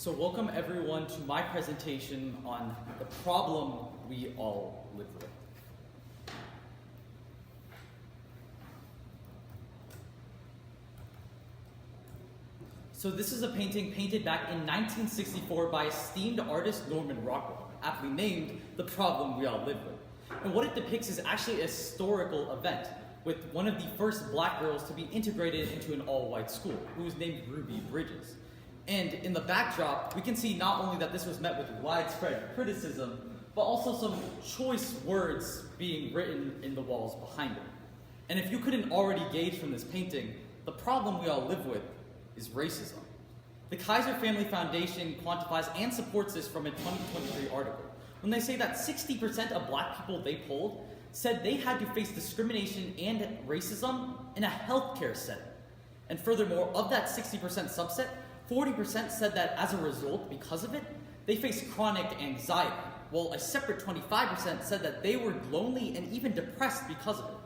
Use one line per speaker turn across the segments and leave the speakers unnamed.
So welcome everyone to my presentation on the problem we all live with. So this is a painting painted back in 1964 by esteemed artist Norman Rockwell, aptly named The Problem We All Live With. And what it depicts is actually a historical event with one of the first black girls to be integrated into an all-white school, who was named Ruby Bridges. And in the backdrop, we can see not only that this was met with widespread criticism, but also some choice words being written in the walls behind it. And if you couldn't already gauge from this painting, the problem we all live with is racism. The Kaiser Family Foundation quantifies and supports this from a 2023 article, when they say that 60% of black people they polled said they had to face discrimination and racism in a healthcare setting. And furthermore, of that 60% subset, 40% said that as a result, because of it, they faced chronic anxiety, while a separate 25% said that they were lonely and even depressed because of it,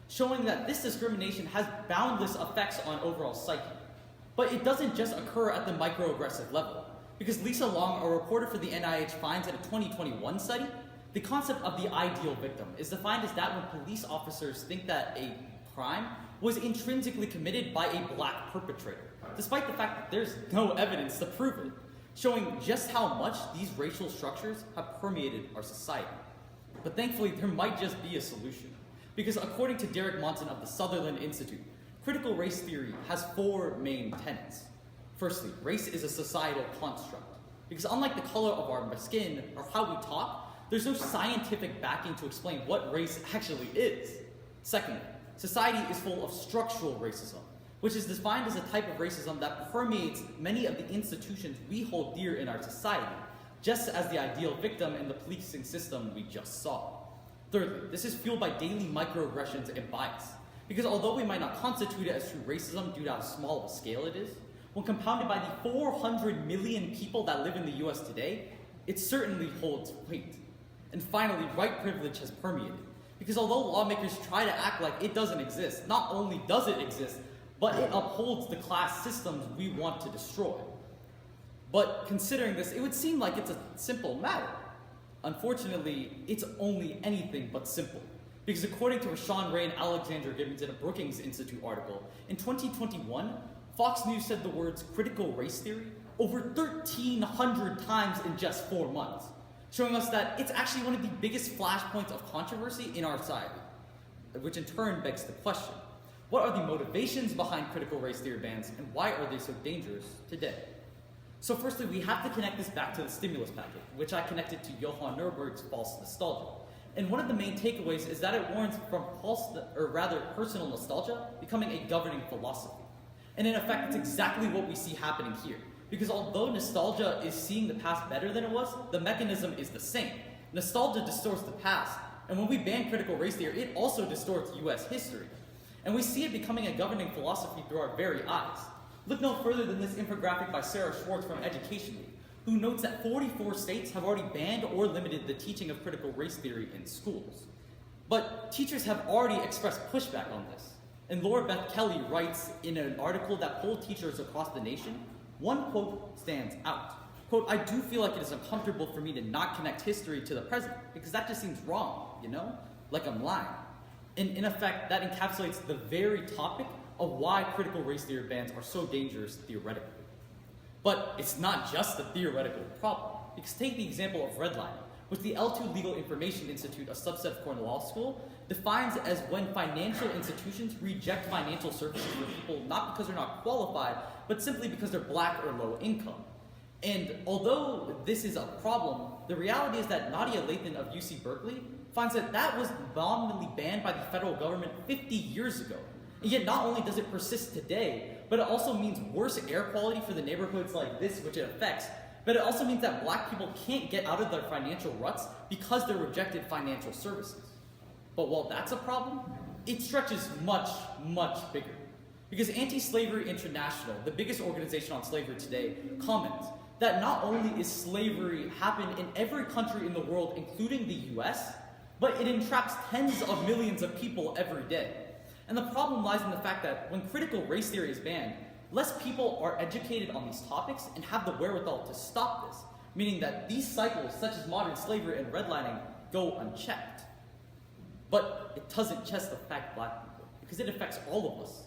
showing that this discrimination has boundless effects on overall psyche. But it doesn't just occur at the microaggressive level, because Lisa Long, a reporter for the NIH, finds in a 2021 study, the concept of the ideal victim is defined as that when police officers think that a crime was intrinsically committed by a black perpetrator, despite the fact that there's no evidence to prove it, showing just how much these racial structures have permeated our society. But thankfully, there might just be a solution, because according to Derek Monson of the Sutherland Institute, critical race theory has four main tenets. Firstly, race is a societal construct, because unlike the color of our skin or how we talk, there's no scientific backing to explain what race actually is. Secondly, society is full of structural racism, which is defined as a type of racism that permeates many of the institutions we hold dear in our society, just as the ideal victim in the policing system we just saw. Thirdly, this is fueled by daily microaggressions and bias, because although we might not constitute it as true racism due to how small of a scale it is, when compounded by the 400 million people that live in the US today, it certainly holds weight. And finally, white privilege has permeated, because although lawmakers try to act like it doesn't exist, not only does it exist, but it upholds the class systems we want to destroy. But considering this, it would seem like it's a simple matter. Unfortunately, it's only anything but simple. Because according to Rashawn Ray and Alexandra Gibbons in a Brookings Institute article, in 2021, Fox News said the words critical race theory over 1,300 times in just 4 months, showing us that it's actually one of the biggest flashpoints of controversy in our society, which in turn begs the question, what are the motivations behind critical race theory bans, and why are they so dangerous today? So firstly, we have to connect this back to the stimulus package, which I connected to Johan Norberg's false nostalgia. And one of the main takeaways is that it warns from personal nostalgia becoming a governing philosophy. And in effect, it's exactly what we see happening here. Because although nostalgia is seeing the past better than it was, the mechanism is the same. Nostalgia distorts the past, and when we ban critical race theory, it also distorts US history. And we see it becoming a governing philosophy through our very eyes. Look no further than this infographic by Sarah Schwartz from Education Week, who notes that 44 states have already banned or limited the teaching of critical race theory in schools. But teachers have already expressed pushback on this. And Laura Beth Kelly writes in an article that polled teachers across the nation, one quote stands out. Quote, "I do feel like it is uncomfortable for me to not connect history to the present, because that just seems wrong, like I'm lying." And in effect, that encapsulates the very topic of why critical race theory bans are so dangerous theoretically. But it's not just a theoretical problem, because take the example of redlining, which the L2 Legal Information Institute, a subset of Cornell Law School, defines as when financial institutions reject financial services for people not because they're not qualified, but simply because they're black or low income. And although this is a problem, the reality is that Nadia Lathan of UC Berkeley finds that that was nominally banned by the federal government 50 years ago. And yet not only does it persist today, but it also means worse air quality for the neighborhoods like this, which it affects, but it also means that black people can't get out of their financial ruts because they're rejected financial services. But while that's a problem, it stretches much, much bigger. Because Anti-Slavery International, the biggest organization on slavery today, comments that not only is slavery happen in every country in the world, including the US, but it entraps tens of millions of people every day. And the problem lies in the fact that when critical race theory is banned, less people are educated on these topics and have the wherewithal to stop this, meaning that these cycles, such as modern slavery and redlining, go unchecked. But it doesn't just affect black people, because it affects all of us.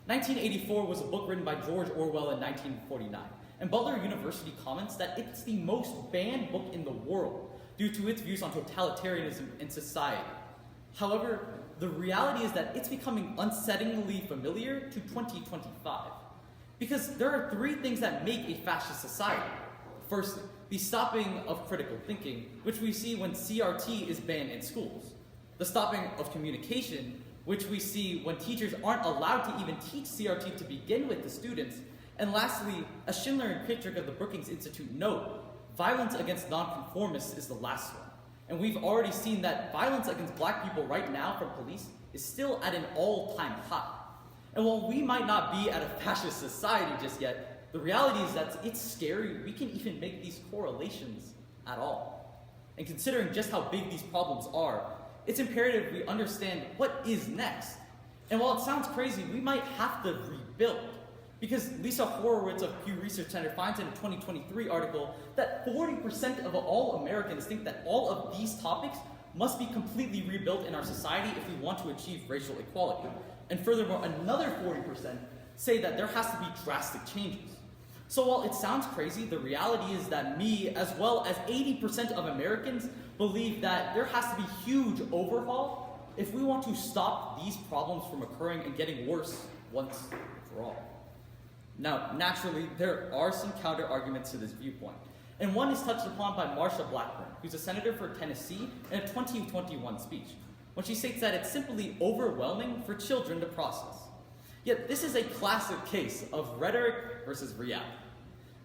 1984 was a book written by George Orwell in 1949, and Butler University comments that it's the most banned book in the world due to its views on totalitarianism in society. However, the reality is that it's becoming unsettlingly familiar to 2025, because there are three things that make a fascist society. Firstly, the stopping of critical thinking, which we see when CRT is banned in schools. The stopping of communication, which we see when teachers aren't allowed to even teach CRT to begin with to students. And lastly, as Schindler and Kittrick of the Brookings Institute note, violence against nonconformists is the last one. And we've already seen that violence against black people right now from police is still at an all-time high. And while we might not be at a fascist society just yet, the reality is that it's scary we can even make these correlations at all. And considering just how big these problems are, it's imperative we understand what is next. And while it sounds crazy, we might have to rebuild. Because Lisa Horowitz of Pew Research Center finds in a 2023 article that 40% of all Americans think that all of these topics must be completely rebuilt in our society if we want to achieve racial equality. And furthermore, another 40% say that there has to be drastic changes. So while it sounds crazy, the reality is that me, as well as 80% of Americans, believe that there has to be huge overhaul if we want to stop these problems from occurring and getting worse once and for all. Now, naturally, there are some counter-arguments to this viewpoint, and one is touched upon by Marsha Blackburn, who's a senator for Tennessee, in a 2021 speech, when she states that it's simply overwhelming for children to process. Yet this is a classic case of rhetoric versus reality,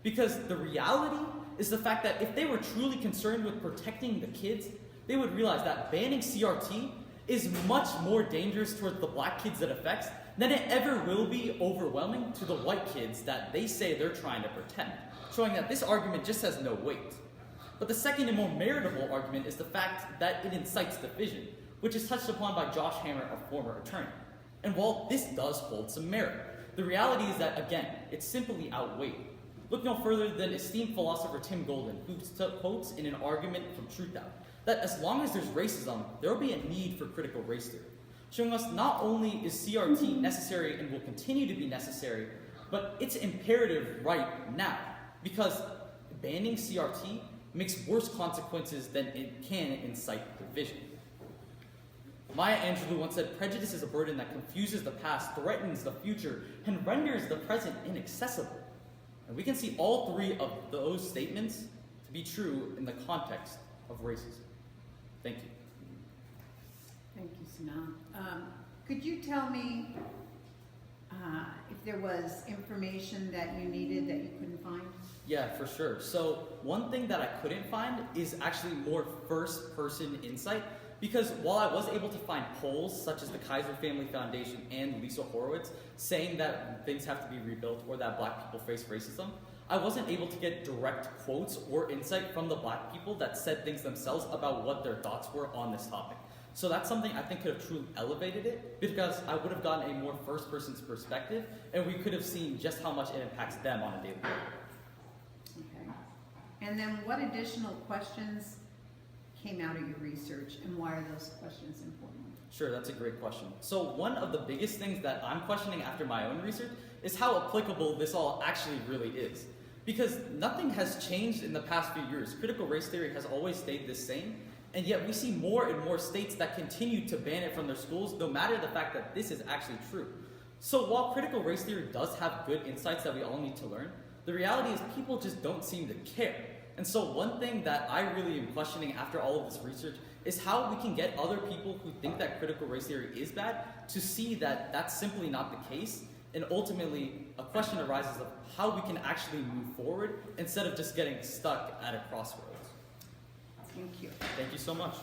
because the reality is the fact that if they were truly concerned with protecting the kids, they would realize that banning CRT is much more dangerous towards the black kids it affects than it ever will be overwhelming to the white kids that they say they're trying to protect, showing that this argument just has no weight. But the second and more meritable argument is the fact that it incites division, which is touched upon by Josh Hammer, a former attorney. And while this does hold some merit, the reality is that, again, it's simply outweighed. Look no further than esteemed philosopher Tim Golden, who quotes in an argument from Truth Out, that as long as there's racism, there will be a need for critical race theory, showing us not only is CRT necessary and will continue to be necessary, but it's imperative right now, because banning CRT makes worse consequences than it can incite division. Maya Angelou once said, "Prejudice is a burden that confuses the past, threatens the future, and renders the present inaccessible." And we can see all three of those statements to be true in the context of racism. Thank you.
Thank you, Sanam. Could you tell me if there was information that you needed that you couldn't find?
Yeah, for sure. So one thing that I couldn't find is actually more first-person insight, because while I was able to find polls such as the Kaiser Family Foundation and Lisa Horowitz saying that things have to be rebuilt or that black people face racism, I wasn't able to get direct quotes or insight from the black people that said things themselves about what their thoughts were on this topic. So that's something I think could have truly elevated it, because I would have gotten a more first person's perspective and we could have seen just how much it impacts them on a daily basis.
Okay. And then what additional questions came out of your research, and why are those questions important?
Sure, that's a great question. So one of the biggest things that I'm questioning after my own research is how applicable this all actually really is. Because nothing has changed in the past few years. Critical race theory has always stayed the same, and yet we see more and more states that continue to ban it from their schools, no matter the fact that this is actually true. So while critical race theory does have good insights that we all need to learn, the reality is people just don't seem to care. And so one thing that I really am questioning after all of this research is how we can get other people who think that critical race theory is bad to see that that's simply not the case. And ultimately, a question arises of how we can actually move forward instead of just getting stuck at a crossroads.
Thank you.
Thank you so much.